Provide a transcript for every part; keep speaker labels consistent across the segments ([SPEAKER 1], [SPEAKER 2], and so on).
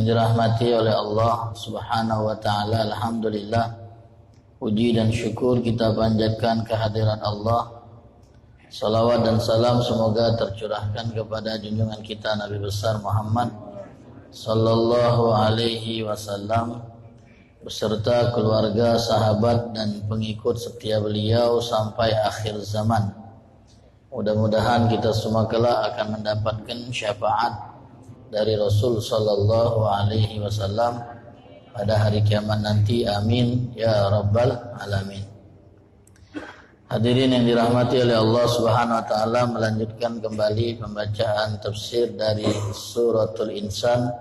[SPEAKER 1] yang dirahmati oleh Allah Subhanahu wa taala. Alhamdulillah, puji dan syukur kita panjatkan kehadirat Allah. Salawat dan salam semoga tercurahkan kepada junjungan kita Nabi besar Muhammad sallallahu alaihi wasallam beserta keluarga, sahabat dan pengikut setia beliau sampai akhir zaman. Mudah-mudahan kita semua kelak akan mendapatkan syafaat dari Rasul sallallahu alaihi wasallam pada hari kiamat nanti. Amin ya rabbal alamin. Hadirin yang dirahmati oleh Allah Subhanahu wa taala, melanjutkan kembali pembacaan tafsir dari suratul Insan.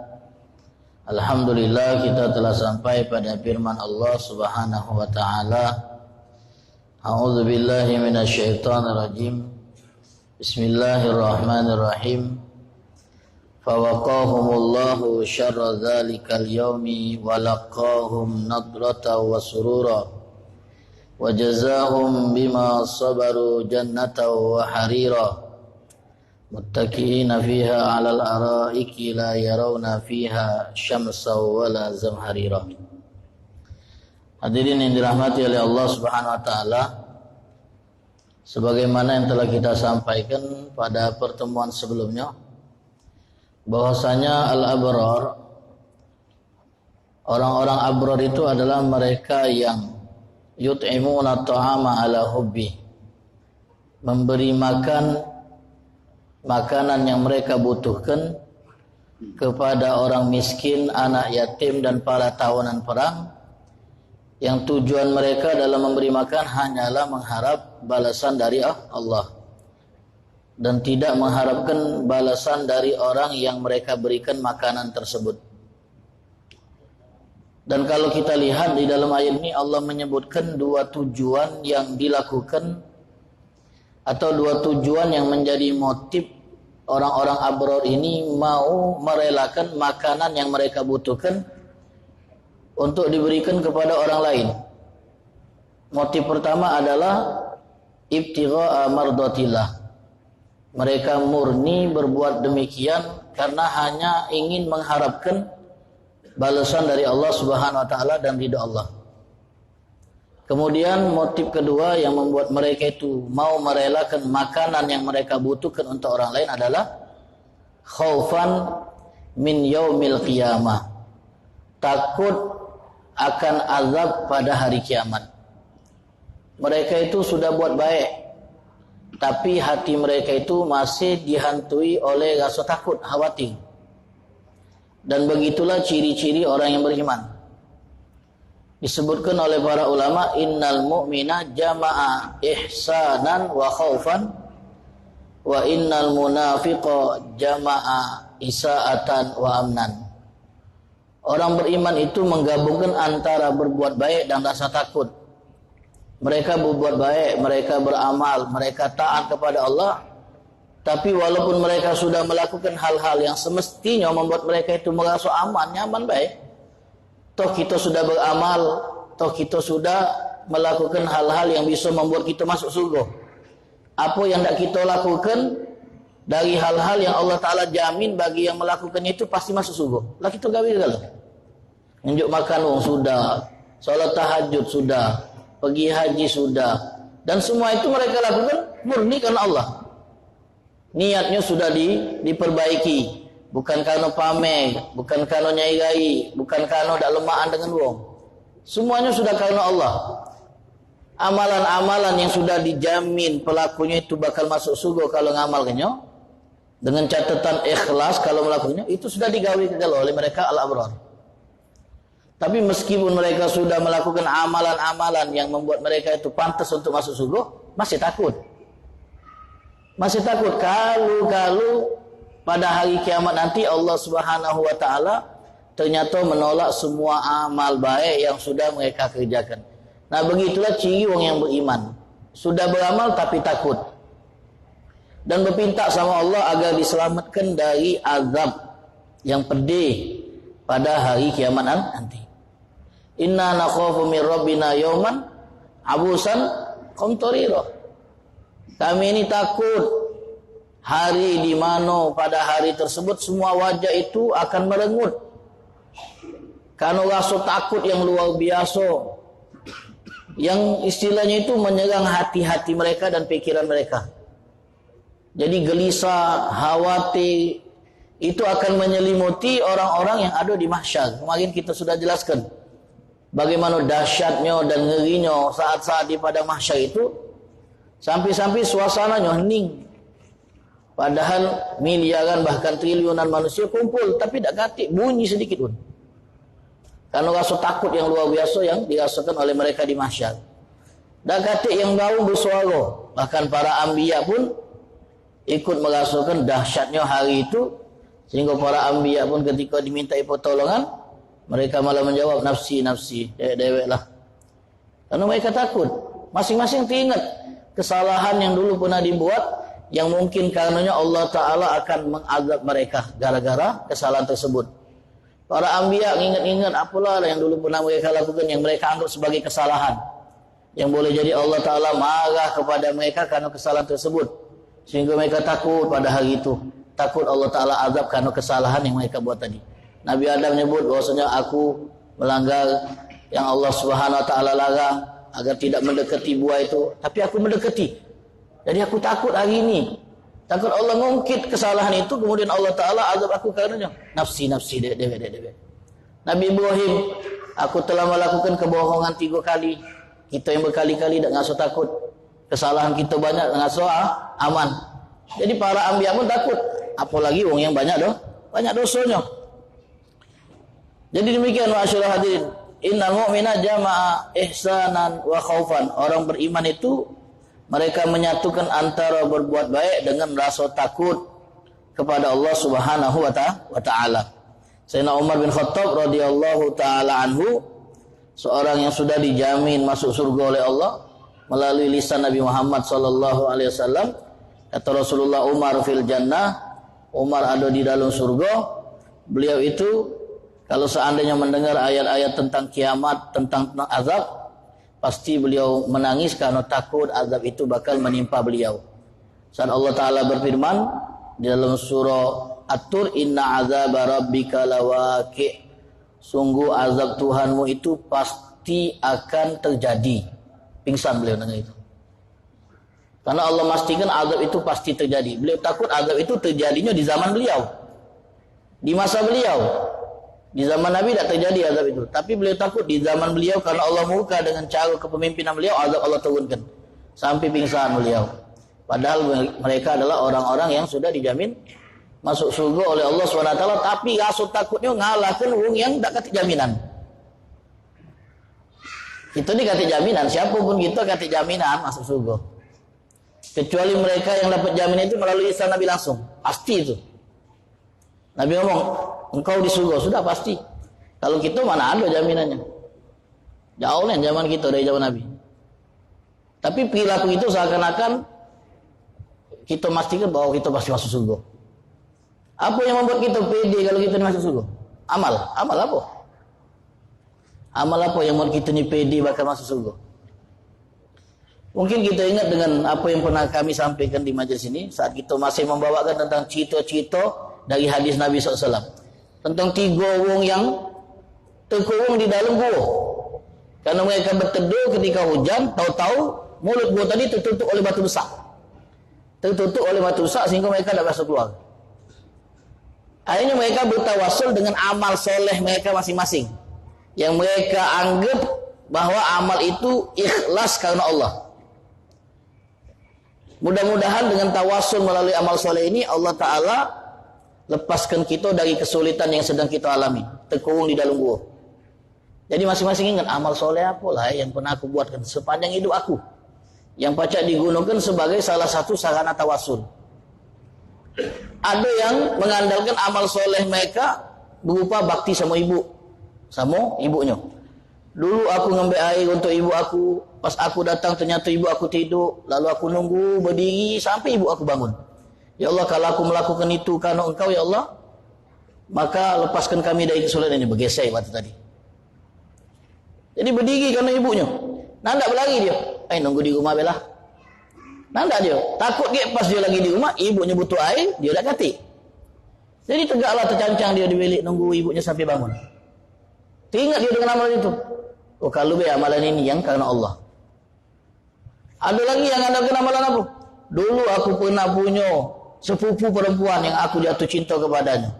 [SPEAKER 1] Alhamdulillah, kita telah sampai pada firman Allah Subhanahu wa taala. A'udzu billahi minasyaitonir rajim. Bismillahirrahmanirrahim. Fawaqahumullahu syarra dzalikal yaumi wa laqahum nadrata wa surura wa jazaahum bima sabaru jannata wa harira muttaqiina fiha 'alal araiki la yarawna fiha syamsa wa la zamharira. Hadirin yang dirahmati oleh Allah Subhanahu wa taala, sebagaimana yang telah kita sampaikan pada pertemuan sebelumnya, bahwasanya al-abrar, orang-orang abrar itu adalah mereka yang yut'imuna ta'ama ala hubbi, memberi makan makanan yang mereka butuhkan kepada orang miskin, anak yatim dan para tawanan perang, yang tujuan mereka dalam memberi makan hanyalah mengharap balasan dari Allah dan tidak mengharapkan balasan dari orang yang mereka berikan makanan tersebut. Dan kalau kita lihat di dalam ayat ini, Allah menyebutkan dua tujuan yang dilakukan atau dua tujuan yang menjadi motif orang-orang abrar ini mau merelakan makanan yang mereka butuhkan untuk diberikan kepada orang lain. Motif pertama adalah ibtigha'a mardatillah. Mereka murni berbuat demikian karena hanya ingin mengharapkan balasan dari Allah Subhanahu wa taala dan ridha Allah. Kemudian motif kedua yang membuat mereka itu mau merelakan makanan yang mereka butuhkan untuk orang lain adalah khaufan min yaumil qiyamah. Takut akan azab pada hari kiamat. Mereka itu sudah buat baik, tapi hati mereka itu masih dihantui oleh rasa takut, khawatir. Dan begitulah ciri-ciri orang yang beriman. Disebutkan oleh para ulama, innal mu'mina jama'a ihsanan wa khaufan wa innal munafiqa jama'a isa'atan wa amnan. Orang beriman itu menggabungkan antara berbuat baik dan rasa takut. Mereka berbuat baik, mereka beramal, mereka taat kepada Allah. Tapi walaupun mereka sudah melakukan hal-hal yang semestinya membuat mereka itu merasa aman, nyaman, baik. Toh kita sudah beramal, toh kita sudah melakukan hal-hal yang bisa membuat kita masuk surga. Apa yang tidak kita lakukan dari hal-hal yang Allah Ta'ala jamin bagi yang melakukannya itu pasti masuk surga. Lah kita gawe kalau nunjuk makan uang sudah, salat tahajud sudah, pergi haji sudah, dan semua itu mereka lakukan murni karena Allah. Niatnya sudah diperbaiki, bukan karena pamer, bukan karena nyai, bukan karena dak lemaan dengan wong. Semuanya sudah karena Allah. Amalan-amalan yang sudah dijamin pelakunya itu bakal masuk surga kalau ngamalkannya, dengan catatan ikhlas kalau melakukannya, itu sudah digawe oleh mereka al-abrar. Tapi meskipun mereka sudah melakukan amalan-amalan yang membuat mereka itu pantas untuk masuk surga, masih takut. Masih takut kalau pada hari kiamat nanti Allah Subhanahu wa taala ternyata menolak semua amal baik yang sudah mereka kerjakan. Nah, begitulah ciri orang yang beriman. Sudah beramal tapi takut. Dan berpinta sama Allah agar diselamatkan dari azab yang pedih pada hari kiamat nanti. Inna nakhafu min rabbina yawman abusan qamtarira. Kami ini takut hari di mana pada hari tersebut semua wajah itu akan merengut, Karena rasa takut yang luar biasa, yang istilahnya itu menyerang hati-hati mereka dan pikiran mereka. Jadi gelisah, khawatir, itu akan menyelimuti orang-orang yang ada di mahsyar. Kemarin kita sudah jelaskan bagaimana dahsyatnya dan ngerinya saat-saat di pada mahsyar itu, sampai-sampai suasananya hening. Padahal miliaran bahkan triliunan manusia kumpul, tapi tak katik bunyi sedikit pun. Karena rasa takut yang luar biasa yang dirasakan oleh mereka di mahsyar. Dan katik yang bau bersuara. Bahkan para anbiya pun ikut merasakan dahsyatnya hari itu. Sehingga para anbiya pun ketika dimintai pertolongan, mereka malah menjawab, nafsi, dewek lah. Karena mereka takut. Masing-masing teringat kesalahan yang dulu pernah dibuat, yang mungkin karenanya Allah Ta'ala akan mengazab mereka gara-gara kesalahan tersebut. Para anbiya ingat-ingat apalah yang dulu pernah mereka lakukan, yang mereka anggap sebagai kesalahan, yang boleh jadi Allah Ta'ala marah kepada mereka karena kesalahan tersebut, sehingga mereka takut pada hari itu. Takut Allah Ta'ala azab karena kesalahan yang mereka buat tadi. Nabi Adam menyebut bahwasanya aku melanggar yang Allah Subhanahu Wa Ta'ala larang, agar tidak mendekati buah itu, tapi aku mendekati. Jadi aku takut hari ini. Takut Allah ngungkit kesalahan itu, kemudian Allah Ta'ala azab aku karenanya. Nafsi, dewek. Nabi Ibrahim, aku telah melakukan kebohongan 3 kali. Kita yang berkali-kali tak ngasuh takut. Kesalahan kita banyak, tak ngasuh aman. Jadi para anbiya pun takut. Apalagi orang yang banyak dosanya. Jadi demikian ma'asyiral hadirin. Innal mu'mina jama'a ihsanan wa khaufan. Orang beriman itu mereka menyatukan antara berbuat baik dengan rasa takut kepada Allah Subhanahu wa Ta'ala. Sayyidina Umar bin Khattab radhiyallahu ta'ala anhu, seorang yang sudah dijamin masuk surga oleh Allah melalui lisan Nabi Muhammad sallallahu alaihi wasallam. Kata Rasulullah, Umar fil jannah, Umar ada di dalam surga. Beliau itu kalau seandainya mendengar ayat-ayat tentang kiamat, tentang azab, pasti beliau menangis karena takut azab itu bakal menimpa beliau. Saat Allah Ta'ala berfirman di dalam surah At-Tur, Inna azaba rabbika lawaqi', sungguh azab Tuhanmu itu pasti akan terjadi. Pingsan beliau dengar itu. Karena Allah memastikan azab itu pasti terjadi. Beliau takut azab itu terjadinya di zaman beliau, di masa beliau. Di zaman Nabi tidak terjadi azab itu, tapi beliau takut di zaman beliau karena Allah murka dengan cara kepemimpinan beliau, azab Allah turunkan sampai pingsan beliau. Padahal mereka adalah orang-orang yang sudah dijamin masuk surga oleh Allah SWT, tapi rasa takutnya ngalahkan orang yang tak kata jaminan. Kita ni kata jaminan, siapapun kita kata jaminan masuk surga. Kecuali mereka yang dapat jaminan itu melalui lisan Nabi langsung, pasti itu. Nabi ngomong, engkau di surga, sudah pasti. Kalau kita mana ada jaminannya. Jauh kan zaman kita dari zaman Nabi. Tapi perilaku itu seakan-akan kita memastikan bahwa kita pasti masuk surga. Apa yang membuat kita pede kalau kita masuk surga? Amal apa? Amal apa yang membuat kita ni pede bakal masuk surga? Mungkin kita ingat dengan apa yang pernah kami sampaikan di majelis ini saat kita masih membawakan tentang cerita-cerita dari hadis Nabi SAW tentang 3 orang yang terkurung di dalam gua karena mereka berteduh ketika hujan. Tahu-tahu mulut gua tadi tertutup oleh batu besar, sehingga mereka tidak bisa keluar. Akhirnya mereka bertawassul dengan amal soleh mereka masing-masing, yang mereka anggap bahwa amal itu ikhlas karena Allah. Mudah-mudahan dengan tawassul melalui amal soleh ini Allah Ta'ala lepaskan kita dari kesulitan yang sedang kita alami, terkurung di dalam gua. Jadi masing-masing ingat amal soleh apalah yang pernah aku buatkan sepanjang hidup aku, yang pacak digunakan sebagai salah satu sarana tawassul. Ada yang mengandalkan amal soleh mereka berupa bakti sama ibunya. Dulu aku ngambil air untuk ibu aku, pas aku datang ternyata ibu aku tidur, lalu aku nunggu berdiri sampai ibu aku bangun. Ya Allah, kalau aku melakukan itu karena engkau ya Allah, maka lepaskan kami dari kesulitan ini. Bergeser waktu tadi. Jadi berdiri karena ibunya. Nanda berlari dia. Nunggu di rumah belah. Nanda dia. Takut dia pas dia lagi di rumah, ibunya butuh air, dia dah kati. Jadi tegaklah tercancang dia di bilik nunggu ibunya sampai bangun. Teringat dia dengan amalan itu. Oh, kalau amalan ini yang karena Allah. Ada lagi yang anda amalan apa? Dulu aku pernah punya sepupu perempuan yang aku jatuh cinta kepadanya.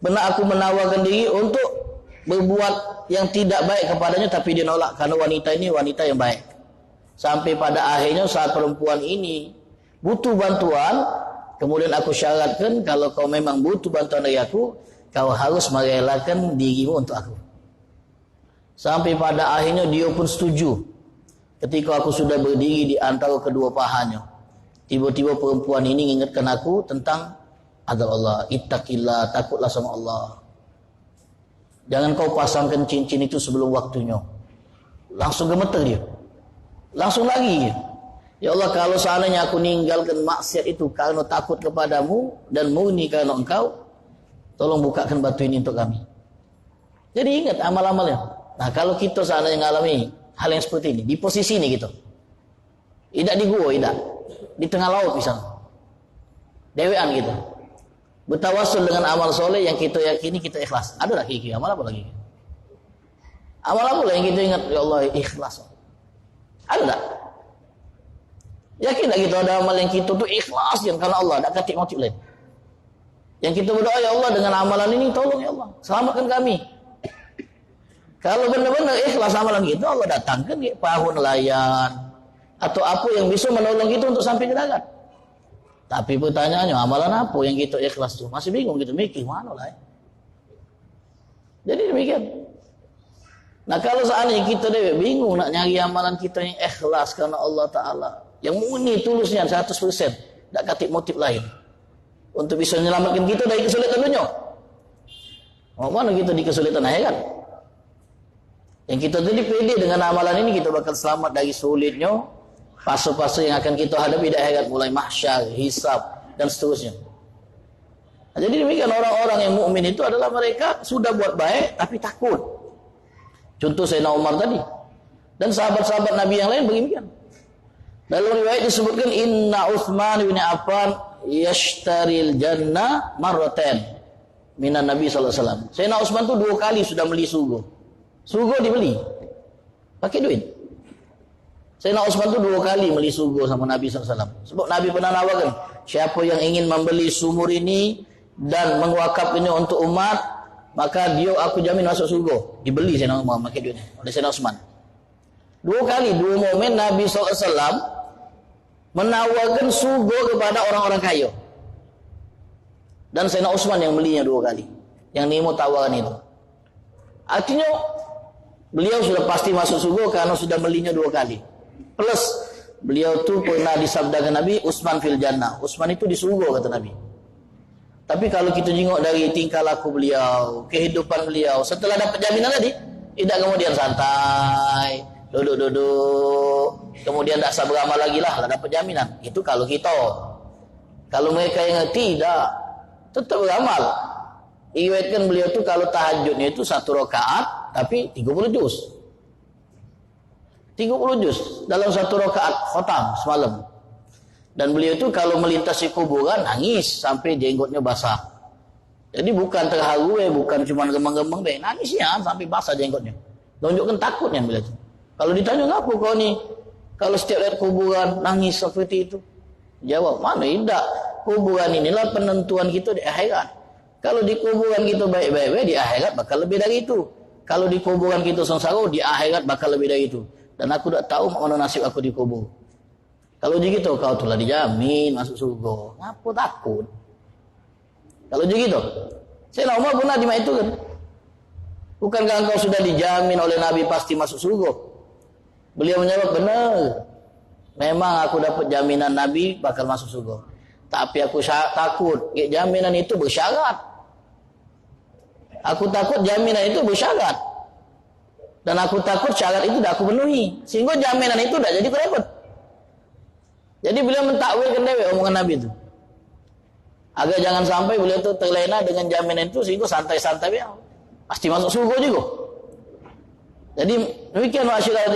[SPEAKER 1] Pernah aku menawarkan diri untuk berbuat yang tidak baik kepadanya, tapi dia nolak karena wanita ini wanita yang baik. Sampai pada akhirnya saat perempuan ini butuh bantuan, kemudian aku syaratkan kalau kau memang butuh bantuan dari aku, kau harus merelakan dirimu untuk aku. Sampai pada akhirnya dia pun setuju. Ketika aku sudah berdiri di antara kedua pahanya, tiba-tiba perempuan ini mengingatkan aku tentang azab Allah. Ittaqillah, takutlah sama Allah. Jangan kau pasangkan cincin itu sebelum waktunya. Langsung gemeter dia. Langsung lagi. Ya Allah, kalau seandainya aku ninggalkan maksiat itu karena takut kepadamu dan murni karena engkau, tolong bukakan batu ini untuk kami. Jadi ingat amal-amalnya. Nah, kalau kita seandainya mengalami hal yang seperti ini, di posisi ini gitu. Tidak di gua, tidak. Di tengah laut misalnya. Dewean gitu. Bertawasul dengan amal soleh yang kita yakini kita ikhlas. Ada lagi amal apa lagi? Amal apa yang kita ingat, ya Allah ikhlas. Ada tak? Yakin tak kita ada amal yang kita tuh ikhlas yang karena Allah, tak ketik motif lain. Yang kita berdoa, ya Allah dengan amalan ini tolong ya Allah, selamatkan kami. Kalau benar-benar ikhlas amalan kita, Allah datangkan perahu nelayan atau apa yang bisa menolong kita untuk sampai ke darat. Tapi pertanyaannya, amalan apa yang kita ikhlas tuh? Masih bingung gitu, mikir mana lah ya. Jadi demikian. Nah kalau seandainya kita bingung nak nyari amalan kita yang ikhlas karena Allah Ta'ala, yang murni tulusnya 100%, tak katik motif lain untuk bisa menyelamatkan kita dari kesulitan dunia. Mau mana kita di kesulitan akhirat? Yang kita tadi pede dengan amalan ini kita bakal selamat dari sulitnya fase-fase yang akan kita hadapi di akhirat, mulai mahsyar, hisab dan seterusnya. Nah, jadi demikian orang-orang yang mukmin itu adalah mereka sudah buat baik tapi takut. Contoh Sayyidina Umar tadi dan sahabat-sahabat Nabi yang lain begini. Dalam riwayat disebutkan inna Utsman bin Affan yashtaril jannah marratan minan Nabi sallallahu alaihi wasallam. Sayyidina Utsman tuh 2 kali sudah beli surga. Surga dibeli pakai duit. Sayyidina Utsman tu 2 kali beli surga sama Nabi SAW. Sebab Nabi pernah nawarkan, siapa yang ingin membeli sumur ini dan mewakafkannya untuk umat, maka dia aku jamin masuk surga. Dibeli Sayyidina Umar pakai duitnya oleh Sayyidina Utsman. 2 kali, 2 momen Nabi SAW menawarkan surga kepada orang-orang kaya. Dan Sayyidina Utsman yang belinya 2 kali. Yang nemo tawaran itu. Artinya beliau sudah pasti masuk surga karena sudah belinya 2 kali. Plus beliau tu pernah disabdakan Nabi, Utsman fil jannah. Utsman itu di surga kata Nabi. Tapi kalau kita jengok dari tingkah laku beliau, kehidupan beliau, setelah dapat jaminan tadi, tidak kemudian santai, duduk-duduk, kemudian tak usah beramal lagi lah dapat jaminan. Itu kalau kita. Kalau mereka yang tidak, tetap beramal. Iwetkan beliau tu kalau tahajudnya itu 1 rakaat tapi 30 juz. 30 juz dalam 1 rakaat khatam semalam. Dan beliau itu kalau melintasi kuburan nangis sampai jenggotnya basah. Jadi bukan terharu bukan cuma gemang-gemang nangisnya sampai basah jenggotnya. Tunjukkan takutnya beliau itu. Kalau ditanya ngapa kau ni kalau setiap lihat kuburan nangis seperti itu? Jawab, mana tidak. Kuburan inilah penentuan kita di akhirat. Kalau di kuburan kita baik-baik, di akhirat bakal lebih dari itu. Kalau di kuburan kita sengsara, di akhirat bakal lebih dari itu. Dan aku tak tahu mana nasib aku di kubur. Kalau begitu, kau telah dijamin masuk surga. Ngapa takut? Kalau begitu, Sayyidina Umar pernah di itu kan? Bukankah engkau sudah dijamin oleh Nabi pasti masuk surga? Beliau menjawab, benar. Memang aku dapat jaminan Nabi bakal masuk surga. Tapi aku takut, jaminan itu bersyarat. Aku takut jaminan itu bersyarat. Dan aku takut syarat itu tidak aku penuhi. Sehingga jaminan itu tidak jadi repot. Jadi beliau mentakwilkan dewe omongan Nabi itu. Agar jangan sampai beliau itu terlena dengan jaminan itu sehingga santai-santai ya. Pasti masuk surga juga. Jadi demikian masyarakat.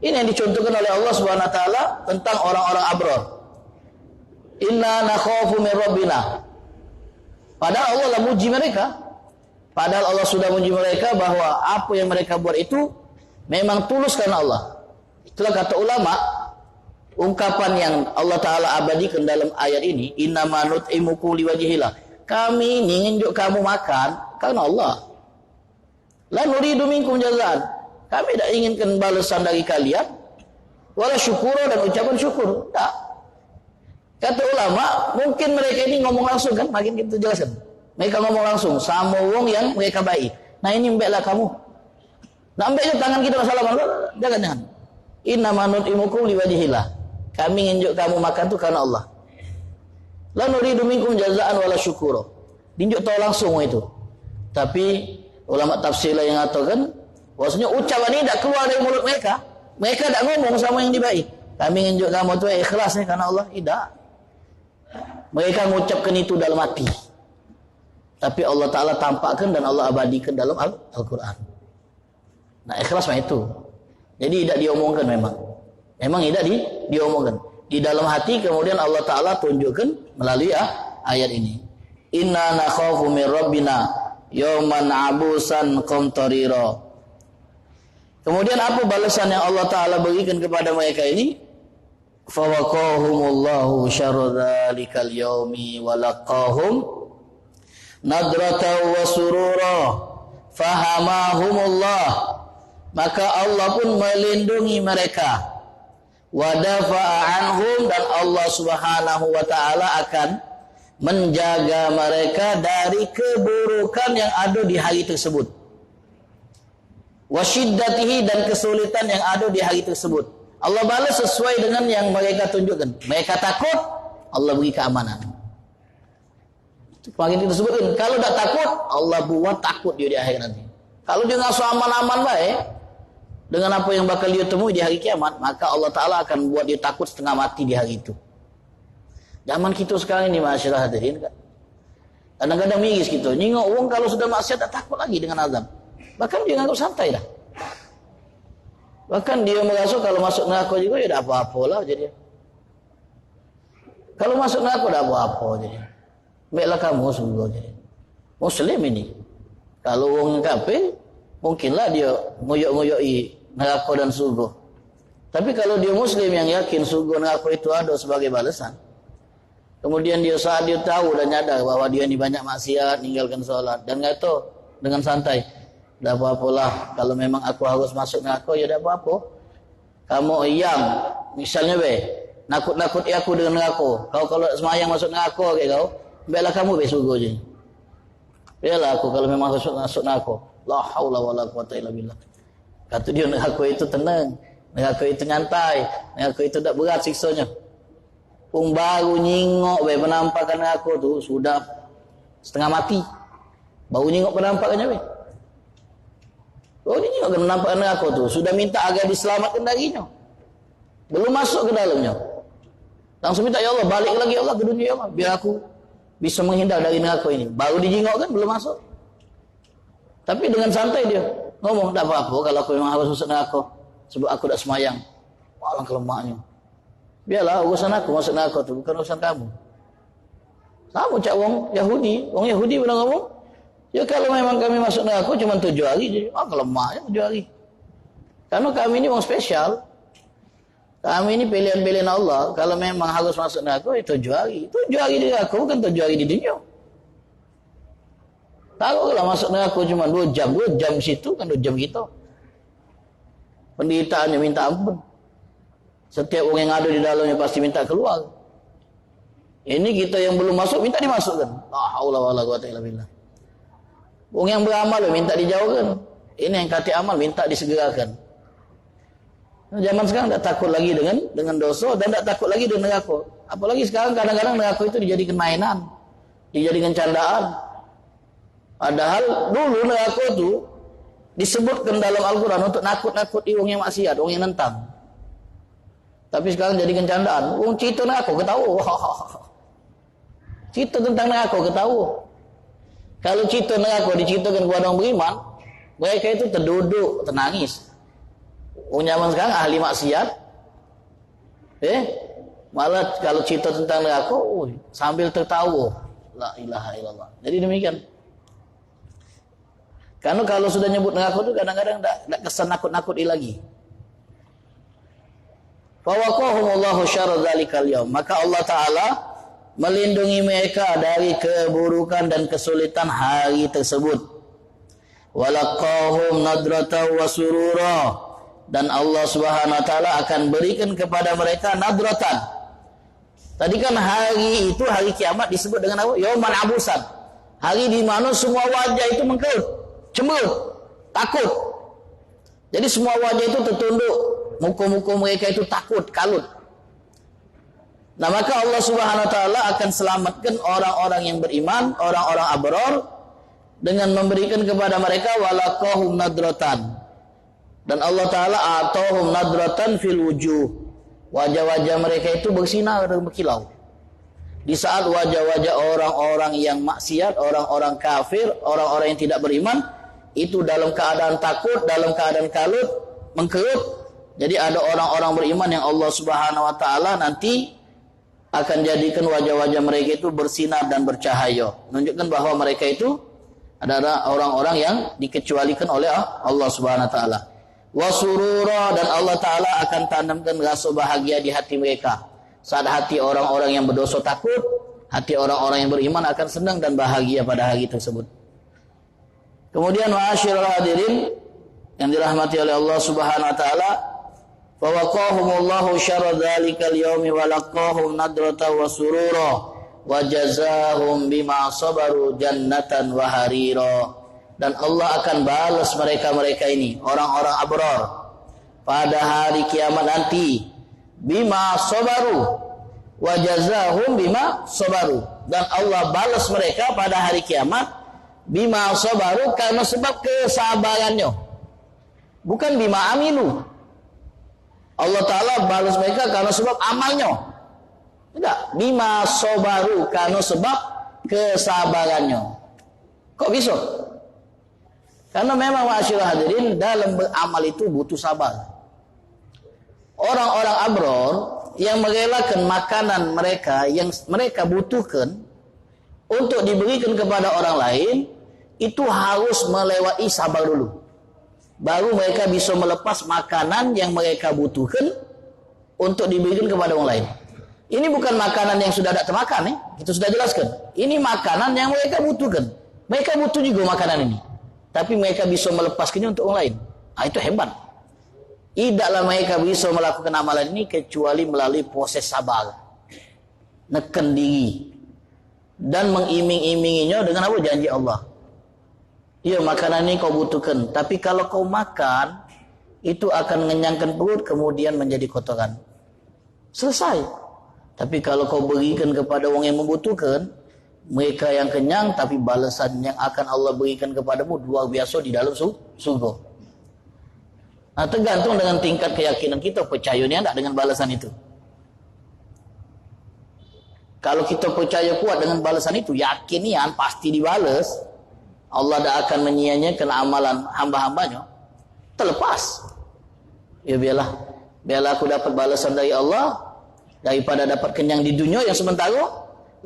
[SPEAKER 1] Ini yang dicontohkan oleh Allah Subhanahu wa taala tentang orang-orang abrar. Inna nakhafu min rabbina. Padahal Allah lah muji mereka. Padahal Allah sudah menguji mereka bahwa apa yang mereka buat itu memang tulus karena Allah. Itulah kata ulama, ungkapan yang Allah Ta'ala abadikan dalam ayat ini, innama nut'imukum liwajhillah. Kami ini nginjuk kamu makan karena Allah. La nuridu minkum jazaan. Kami tidak inginkan balasan dari kalian, wala syukura, dan ucapan syukur. Tak. Kata ulama, mungkin mereka ini ngomong langsung kan, makin kita jelaskan. Mereka ngomong langsung sama wong yang mereka baik. Nah ini mbeklah kamu. Nah mbeknya tangan kita masalah. Jangan. Innama nut'imukum liwajhillah. Kami nginjuk kamu makan itu karena Allah. La nuridu minkum jazaan wala syukura. Dinjuk tahu langsung itu. Tapi ulama tafsir yang mengatakan bahwasanya ucapan ini tidak keluar dari mulut mereka. Mereka tidak ngomong sama yang dibaik. Kami nginjuk kamu itu ikhlas karena Allah. Tidak. Mereka mengucapkan itu dalam hati. Tapi Allah Ta'ala tampakkan dan Allah abadikan dalam Al-Quran. Nah ikhlas mah itu. Jadi tidak diomongkan memang. Memang tidak diomongkan. Di dalam hati kemudian Allah Ta'ala tunjukkan melalui ayat ini. Inna nakhafu min rabbina yawman abusan qamtarira. Kemudian apa balasan yang Allah Ta'ala berikan kepada mereka ini? Fawaqahumullahu syarra dzalikal yaumi walaqahum nadrata wa surura fahamahumullah, maka Allah pun melindungi mereka, wa dafa'a anhum, dan Allah Subhanahu wa taala akan menjaga mereka dari keburukan yang ada di hari tersebut, wa syiddatihi, dan kesulitan yang ada di hari tersebut. Allah balas sesuai dengan yang mereka tunjukkan. Mereka takut, Allah beri keamanan. Kemarin kita sebutkan, kalau tidak takut, Allah buat takut dia di akhir nanti. Kalau dia ngasu aman-aman baik, dengan apa yang bakal dia temui di hari kiamat, maka Allah Ta'ala akan buat dia takut setengah mati di hari itu. Zaman kita sekarang ini, masyarakat hadirin kan, kadang-kadang miris gitu, nyingok uang kalau sudah maksiat tak takut lagi dengan azab. Bahkan dia nganggap santai dah. Bahkan dia merasa kalau masuk neraka juga ya tak apa-apa lah jadi. Kalau masuk neraka tak apa-apa jadi. Baiklah kamu semua jadi Muslim ini. Kalau orang kafir, mungkinlah dia ngoyok-ngoyoi neraka dan surga. Tapi kalau dia Muslim yang yakin surga neraka itu ada sebagai balasan, kemudian dia saat dia tahu dan nyadar bahwa dia ini banyak maksiat, ninggalkan sholat, dan kata dengan santai, tidak apa-apalah kalau memang aku harus masuk neraka, ya tidak apa-apa. Kamu yang misalnya nakut-nakuti aku dengan neraka. Kau kalau semayang masuk neraka kayak kau, baiklah kamu surga je. Biarlah aku kalau memang masuk neraka. La haula wala quwata illa billah. Kata dia neraka itu tenang, neraka itu nyantai, neraka itu tak berat siksanya. Pun baru nyingok penampakan neraka tu sudah setengah mati. Baru nyingok penampakannya Baru nyingok penampakan neraka tu sudah minta agar diselamatkan darinya. Belum masuk ke dalamnya. Langsung minta, ya Allah balik lagi ya Allah ke dunia ya Allah, biar aku bisa menghindar dari neraka ini. Baru dijingok kan, belum masuk. Tapi dengan santai dia ngomong, tak apa-apa kalau aku memang harus masuk neraka sebab aku tak semayang. Alangkah lemahnya. Biarlah urusan aku masuk neraka tu, bukan urusan kamu. Sama cak wong Yahudi. Wong Yahudi bilang ngomong, ya kalau memang kami masuk neraka cuma 7 hari jadi. Kelemahnya 7 hari. Karena kami ini wong spesial. Kami ini pilihan-pilihan Allah. Kalau memang harus masuk neraka, itu 7 hari. 7 hari di neraka, bukan 7 hari di dunia. Tahu kalau masuk neraka cuma 2 jam. 2 jam situ kan 2 jam kita. Penderitaannya minta ampun. Setiap orang yang ada di dalamnya pasti minta keluar. Ini kita yang belum masuk, minta dimasukkan. La haula wala quwata illa billah. Orang yang beramal minta dijauhkan. Ini yang kata amal minta disegerakan. Zaman sekarang tak takut lagi dengan dosa dan tak takut lagi dengan neraka. Apalagi sekarang kadang-kadang neraka itu dijadikan mainan, dijadikan candaan. Padahal dulu neraka itu disebutkan dalam Al-Quran untuk nakut-nakuti orang yang maksiat, orang yang nentang. Tapi sekarang jadikan candaan. Orang cerita neraka ketawa. Cerita tentang neraka ketawa. Kalau cerita neraka diceritakan kepada orang beriman, mereka itu terduduk, tenangis. Orang zaman sekarang ahli maksiat, malah kalau cerita tentang neraka, sambil tertawa. La ilaha illallah. Jadi demikian. Karena kalau sudah nyebut neraka itu kadang-kadang tidak kesan nakut-nakuti lagi. Fawaqahumullahu syarra dzalikal yaum. Maka Allah Ta'ala melindungi mereka dari keburukan dan kesulitan hari tersebut. Walaqahum nadrata wa surura. Dan Allah Subhanahu wa Ta'ala akan berikan kepada mereka nadratan. Tadi kan hari itu, hari kiamat disebut dengan apa? Yauman abusan. Hari di mana semua wajah itu mengkerut, cemberut, takut. Jadi semua wajah itu tertunduk, muka-muka mereka itu takut, kalut. Nah, maka Allah Subhanahu wa Ta'ala akan selamatkan orang-orang yang beriman, orang-orang abrar, dengan memberikan kepada mereka walaqahum nadratan. Dan Allah Ta'ala atahum nadratan fil wujuh. Wajah-wajah mereka itu bersinar dan berkilau. Di saat wajah-wajah orang-orang yang maksiat, orang-orang kafir, orang-orang yang tidak beriman, itu dalam keadaan takut, dalam keadaan kalut, mengkerut. Jadi ada orang-orang beriman yang Allah Subhanahu wa Ta'ala nanti akan jadikan wajah-wajah mereka itu bersinar dan bercahaya, menunjukkan bahwa mereka itu adalah orang-orang yang dikecualikan oleh Allah Subhanahu wa Ta'ala. Wasurura, dan Allah Ta'ala akan tanamkan rasa bahagia di hati mereka. Saat hati orang-orang yang berdosa takut, hati orang-orang yang beriman akan senang dan bahagia pada hari tersebut. Kemudian ma'asyiral hadirin yang dirahmati oleh Allah Subhanahu wa Ta'ala, fawaqahumullahu syarra dzalikal yaumi walaqahum nadrata wa surura wa jazaahum bima sabaru jannatan wa harira. Dan Allah akan balas mereka-mereka ini, orang-orang abrar, pada hari kiamat nanti, bima sabaru wa jazaahum bima sabaru. Dan Allah balas mereka pada hari kiamat bima sabaru, karena sebab kesabarannya, bukan bima amilu. Allah Ta'ala balas mereka karena sebab amalnya. Tidak, bima sabaru, karena sebab kesabarannya. Kok bisa? Karena memang ma'asyiral hadirin, dalam beramal itu butuh sabar. Orang-orang abrar yang merelakan makanan mereka yang mereka butuhkan untuk diberikan kepada orang lain, itu harus melewati sabar dulu. Baru mereka bisa melepas makanan yang mereka butuhkan untuk diberikan kepada orang lain. Ini bukan makanan yang sudah tidak termakan, itu sudah jelaskan. Ini makanan yang mereka butuhkan. Mereka butuh juga makanan ini, tapi mereka bisa melepaskannya untuk orang lain. Itu hebat. Tidaklah mereka bisa melakukan amalan ini kecuali melalui proses sabar, neken diri, dan mengiming-iminginya dengan apa? Janji Allah. Ya, makanan ini kau butuhkan, tapi kalau kau makan, itu akan mengenyangkan perut, kemudian menjadi kotoran. Selesai. Tapi kalau kau berikan kepada orang yang membutuhkan, mereka yang kenyang, tapi balasan yang akan Allah berikan kepadamu luar biasa di dalam surga. Nah, tergantung dengan tingkat keyakinan kita, percayanya tidak dengan balasan itu. Kalau kita percaya kuat dengan balasan itu, yakinian pasti dibalas, Allah tidak akan menyia-nyiakan amalan hamba-hambanya, terlepas. Ya biarlah aku dapat balasan dari Allah daripada dapat kenyang di dunia yang sementara,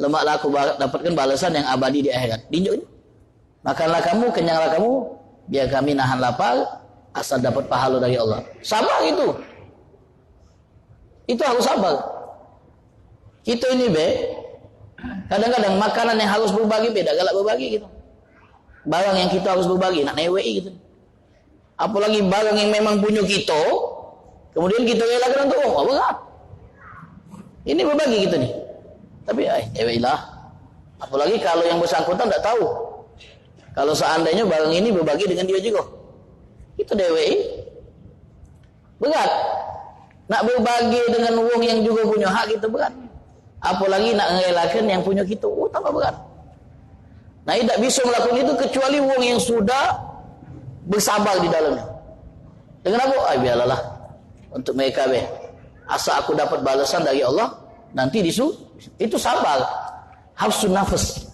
[SPEAKER 1] lemaklah aku dapatkan balasan yang abadi di akhirat. Dinjuk, makanlah kamu, kenyanglah kamu, biar kami nahan lapar, asal dapat pahala dari Allah. Sabar itu harus sabar. Kita ini kadang-kadang makanan yang harus berbagi beda galak berbagi gitu. Barang yang kita harus berbagi nak newei gitu. Apalagi barang yang memang punya kita, kemudian kita relakan untuk orang, berat. Ini berbagi kita nih. Tapi neweilah. Apalagi kalau yang bersangkutan tidak tahu. Kalau seandainya barang ini berbagi dengan dia juga, itu newei. Berat. Nak berbagi dengan orang yang juga punya hak, kita berat. Apalagi nak ngerelakan yang punya kita, tambah berat. Nah, tidak bisa melakukan itu kecuali orang yang sudah bersabar di dalamnya. Dengan apa? Biarlah untuk mereka asal aku dapat balasan dari Allah nanti itu sabar. Hafsun nafas,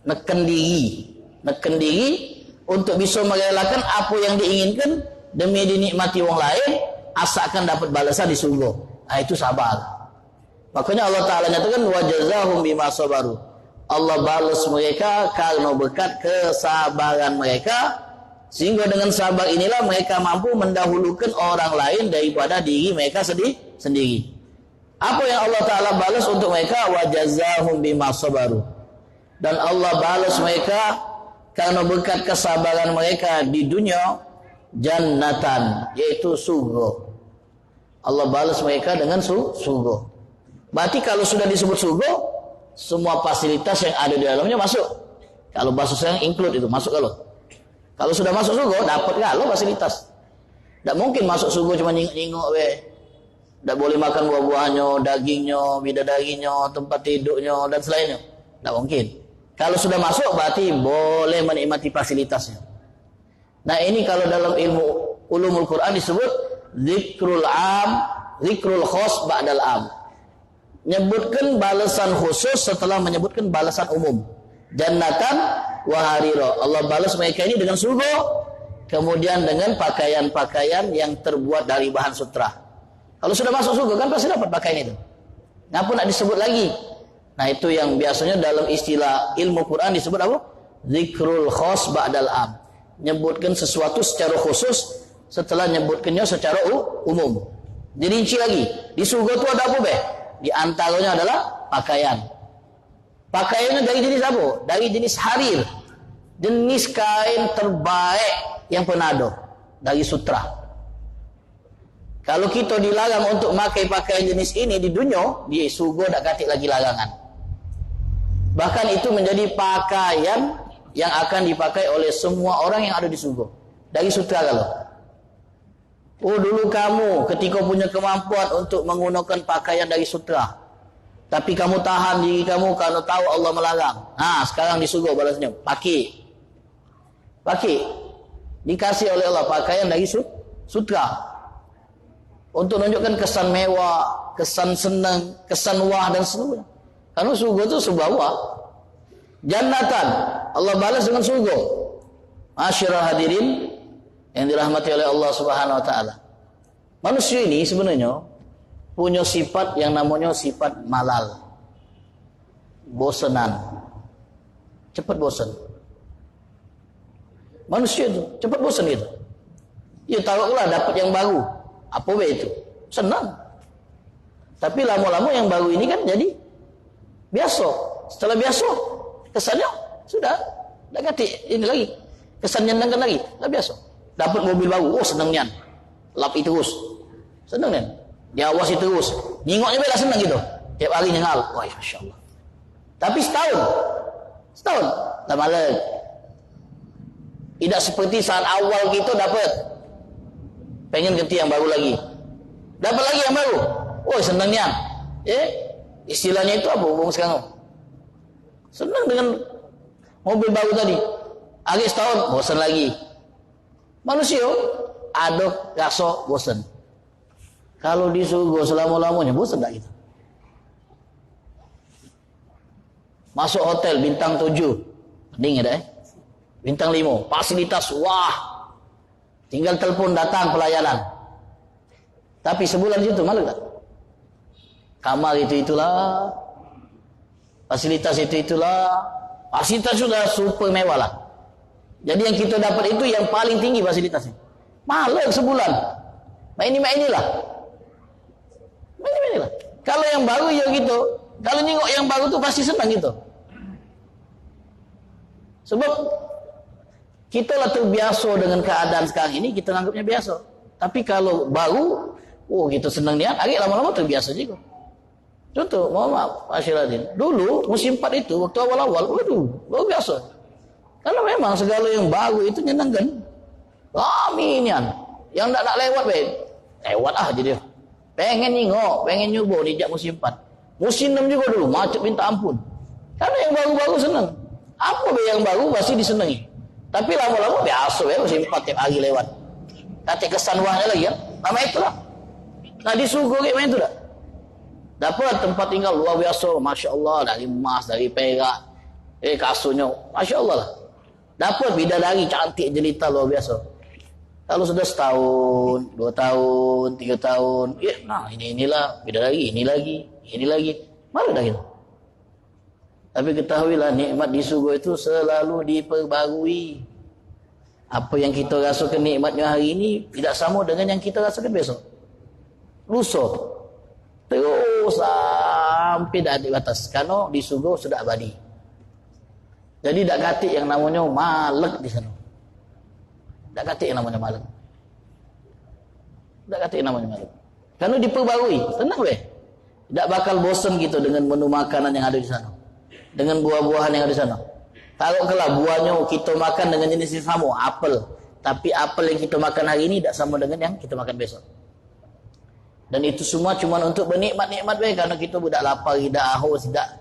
[SPEAKER 1] neken diri untuk bisa merelakan apa yang diinginkan demi dinikmati orang lain, asalkan dapat balasan di surga. Itu sabar. Makanya Allah Ta'ala nyatakan wa jazaahum bima sabaru. Allah balas mereka karena berkat kesabaran mereka, Sehingga dengan sabar inilah mereka mampu mendahulukan orang lain daripada diri mereka sendiri. Apa yang Allah Ta'ala balas untuk mereka? Wajazahum bima sabaru. Dan Allah balas mereka karena berkat kesabaran mereka di dunia, jannatan, yaitu surga. Allah balas mereka dengan surga. Berarti kalau sudah disebut surga, semua fasilitas yang ada di dalamnya masuk. Kalau bahasa saya include itu, masuk kalau sudah masuk surga, dapat kalau fasilitas. Tak mungkin masuk surga cuma nyingok we. Tak boleh makan buah-buahnya, dagingnya, bidadarinya, tempat tidurnya dan selainnya. Tak mungkin. Kalau sudah masuk berarti boleh menikmati fasilitasnya. Nah, ini kalau dalam ilmu ulumul Quran disebut zikrul am, zikrul khos ba'dal am. Menyebutkan balasan khusus setelah menyebutkan balasan umum. Jannatan wa harira. Allah balas mereka ini dengan surga, kemudian dengan pakaian-pakaian yang terbuat dari bahan sutra. Kalau sudah masuk surga kan pasti dapat pakaian itu. Ngapa nak disebut lagi? Nah, itu yang biasanya dalam istilah ilmu Quran disebut apa? Zikrul khos ba'dal am. Menyebutkan sesuatu secara khusus setelah menyebutkannya secara umum. Dirinci lagi. Di surga itu ada apa, Di antaranya adalah pakaian. Pakaiannya dari jenis apa? Dari jenis harir. Jenis kain terbaik yang pernah ada. Dari sutra. Kalau kita dilarang untuk memakai pakaian jenis ini di dunia, di surga tak katik lagi larangan. Bahkan itu menjadi pakaian yang akan dipakai oleh semua orang yang ada di surga. Dari sutra kalau. Oh, dulu kamu ketika punya kemampuan untuk menggunakan pakaian dari sutra, tapi kamu tahan diri kamu karena tahu Allah melarang. Nah, sekarang di surga balasnya, pakai. Dikasih oleh Allah pakaian dari sutra. Untuk menunjukkan kesan mewah, kesan senang, kesan wah dan seluruhnya. Karena surga itu sebuah wah. Jannatan, Allah balas dengan surga. Masyiral hadirin yang dirahmati oleh Allah Subhanahu wa taala. Manusia ini sebenarnya punya sifat yang namanya sifat malal. Bosanan. Cepat bosan. Manusia itu cepat bosan gitu. Ya taruhlah dapat yang baru. Apa itu? Senang. Tapi lama-lama yang baru ini kan jadi biasa. Setelah biasa, kesannya sudah tak ganti ini lagi. Kesan nyenangkan lagi, dah biasa. Dapat mobil baru, oh senangnya. Lapi terus. Senang kan? Diawasi terus. Ningoknya bela senang gitu. Tiap hari nyengal. Wah, masya-Allah. Tapi setahun lama lagi. Tidak seperti saat awal kita dapat. Pengen ganti yang baru lagi. Dapat lagi yang baru. Oh, senangnya. Istilahnya itu apa hubung sekarang? Senang dengan mobil baru tadi. Akhir setahun, bosan lagi. Manusia ada rasa bosan. Kalau di surga selama-lamanya bosan tak gitu. Masuk hotel bintang 7. Mending ya, bintang 5. Fasilitas wah. Tinggal telepon datang pelayanan. Tapi sebulan situ malu tak? Kamar itulah. Fasilitas itulah. Fasilitas sudah super mewah lah. Jadi yang kita dapat itu yang paling tinggi fasilitasnya. Malu sebulan. Main-inilah. Kalau yang baru ya gitu. Kalau nengok yang baru tuh pasti senang gitu. Sebab kita lah terbiasa dengan keadaan sekarang ini, kita anggapnya biasa. Tapi kalau baru, gitu senang niat, agak lama-lama terbiasa juga. Contoh, mohon maaf, Masyiradin. Dulu, musim 4 itu, waktu awal-awal, luar biasa. Karena memang segala yang baru itu nyenangkan. Aminian. Yang tak nak lewat, lewat jadi. Pengen nyingok, pengen nyoba, dijak musim 4. Musim 6 juga dulu, macet minta ampun. Karena yang baru-baru senang. Apa yang baru pasti disenangi. Tapi lama-lama biasa musim 4 tiap hari lewat. Nanti kesan wahnya lagi ya. Nama itulah. Nah di surga kayak mana itu dah? Dapat tempat tinggal luar biasa. Masya Allah. Dari emas, dari perak. Kasurnya. Masya Allah lah. Dapat bidadari cantik jelita luar biasa. Kalau sudah setahun, 2 tahun, 3 tahun. Nah inilah bidadari. Ini lagi. Malu dah gitu. Tapi ketahuilah nikmat di surga itu selalu diperbarui. Apa yang kita rasakan nikmatnya hari ini tidak sama dengan yang kita rasakan besok. Lusa. Terus sampai dah di batas. Kerana di surga sudah abadi. Jadi tak katik yang namanya malek di sana. Tak katik yang namanya malek. Tak katik yang namanya malek. Kerana diperbarui. Tenang weh. Tak bakal bosan kita dengan menu makanan yang ada di sana. Dengan buah-buahan yang ada di sana. Taruhlah buahnya kita makan dengan jenis yang sama, apel. Tapi apel yang kita makan hari ini tak sama dengan yang kita makan besok. Dan itu semua cuma untuk bernikmat-nikmat baik, karena kita budak lapar, tidak haus, tidak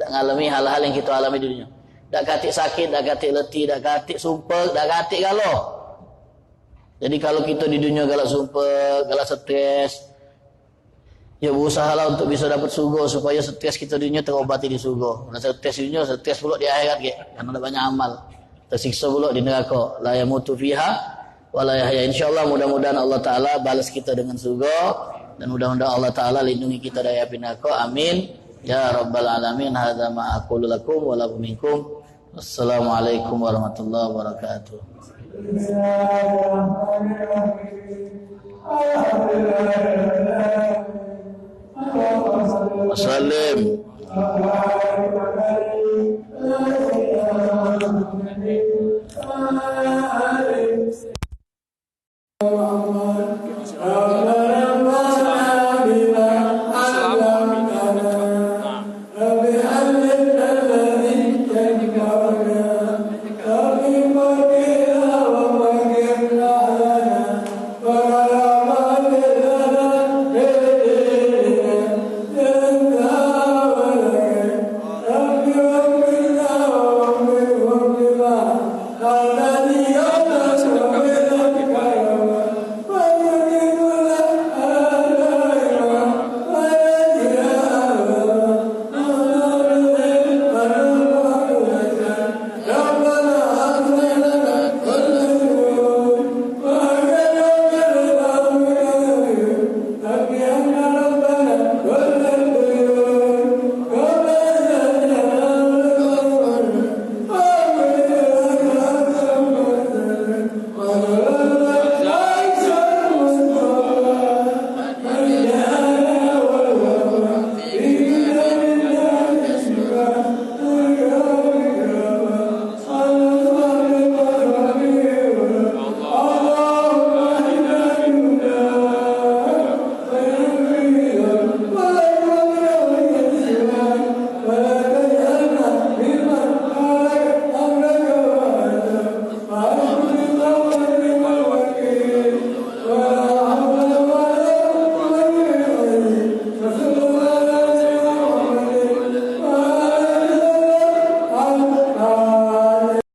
[SPEAKER 1] mengalami hal-hal yang kita alami di dunia. Tak katik sakit, tak katik letih, tak katik sumpah, tak katik galau. Jadi kalau kita di dunia galak sumpah, galak stres, ya berusahalah untuk bisa dapat surga supaya stres kita di dunia terobati di surga. Kalau stres di dunia, stres pula di akhirat ke, karena ada banyak amal. Tersiksa pula di neraka. La yamutu fiha wa la yahya. Insyaallah mudah-mudahan Allah Taala balas kita dengan surga dan mudah-mudahan Allah Taala lindungi kita dari api neraka. Amin. Ya rabbal alamin. Hadza ma aqulu lakum wa lakum minkum. Wassalamualaikum warahmatullahi wabarakatuh. Wassalam.